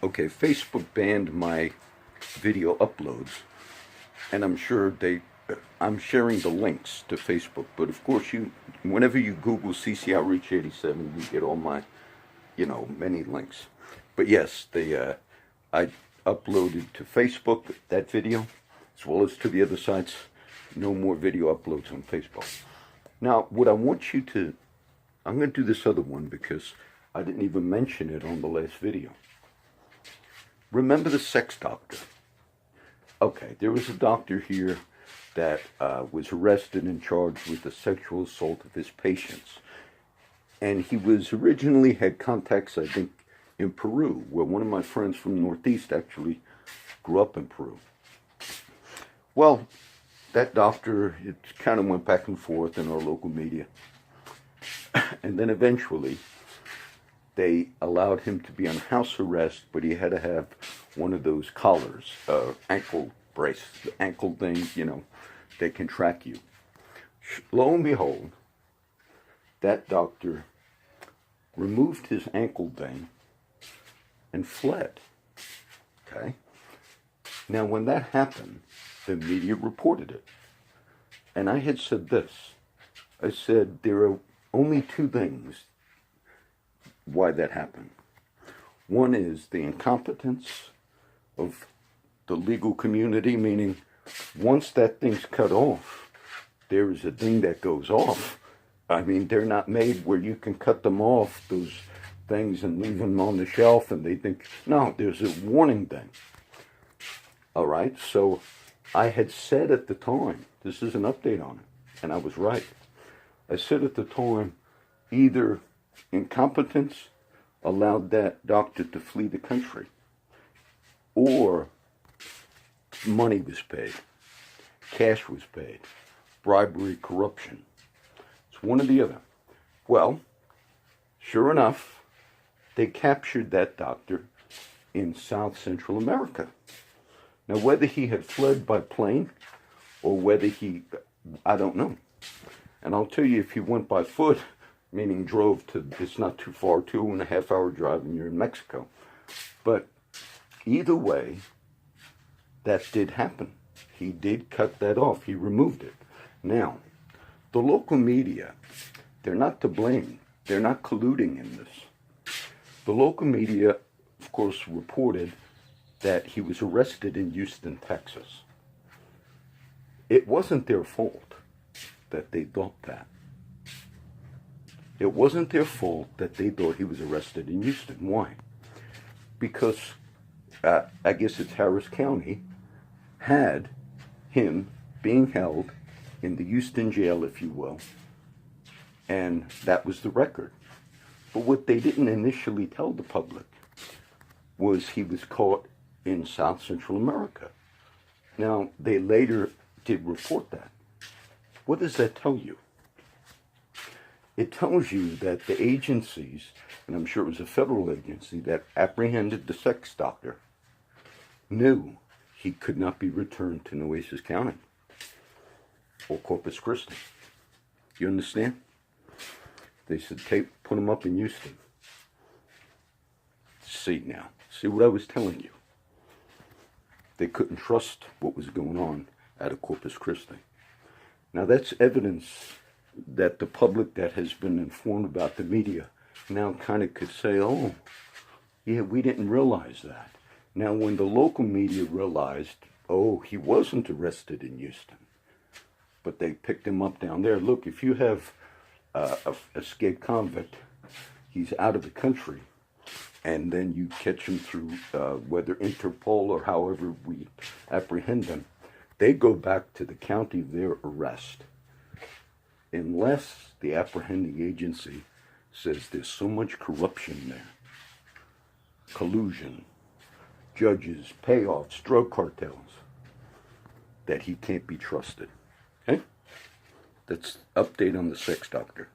Okay, Facebook banned my video uploads, and I'm sharing the links to Facebook. But of course, whenever you Google CC Outreach 87, you get all my, many links. But yes, I uploaded to Facebook that video, as well as to the other sites. No more video uploads on Facebook. Now, what I want you to, I'm going to do this other one because I didn't even mention it on the last video. Remember the sex doctor? Okay, there was a doctor here that was arrested and charged with the sexual assault of his patients. And he was originally had contacts, I think, in Peru, where one of my friends from the Northeast actually grew up in Peru. Well, that doctor, it kind of went back and forth in our local media. And then eventually, they allowed him to be on house arrest, but he had to have one of those collars, ankle brace, ankle things, they can track you. Lo and behold, that doctor removed his ankle thing and fled. Okay? Now, when that happened, the media reported it. And I had said this. I said, there are only two things why that happened. One is the incompetence of the legal community, meaning once that thing's cut off, there is a thing that goes off. I mean, they're not made where you can cut them off, those things, and leave them on the shelf, and they think, no, there's a warning thing. All right, so I had said at the time, this is an update on it, and I was right. I said at the time, either incompetence allowed that doctor to flee the country, or money was paid, cash was paid, bribery, corruption. It's one or the other. Well, sure enough, they captured that doctor in South Central America. Now, whether he had fled by plane or whether I don't know. And I'll tell you, if he went by foot, meaning drove to, it's not too far, 2.5 hour drive, and you're in Mexico. But either way, that did happen. He did cut that off. He removed it. Now, the local media, they're not to blame. They're not colluding in this. The local media, of course, reported that he was arrested in Houston, Texas. It wasn't their fault that they thought that. It wasn't their fault that they thought he was arrested in Houston. Why? Because I guess it's Harris County had him being held in the Houston jail, if you will, and that was the record. But what they didn't initially tell the public was he was caught in South Central America. Now, they later did report that. What does that tell you? It tells you that the agencies, and I'm sure it was a federal agency that apprehended the sex doctor, knew he could not be returned to Nueces County or Corpus Christi. You understand? They said, put him up in Houston. See now. See what I was telling you. They couldn't trust what was going on out of Corpus Christi. Now that's evidence that the public that has been informed about the media now kind of could say, oh, yeah, we didn't realize that. Now when the local media realized, oh, he wasn't arrested in Houston, but they picked him up down there. Look, if you have a escaped convict, he's out of the country, and then you catch him through whether Interpol or however we apprehend them, they go back to the county of their arrest. Unless the apprehending agency says there's so much corruption there, collusion, judges, payoffs, drug cartels, that he can't be trusted. Okay? That's update on the sex doctor.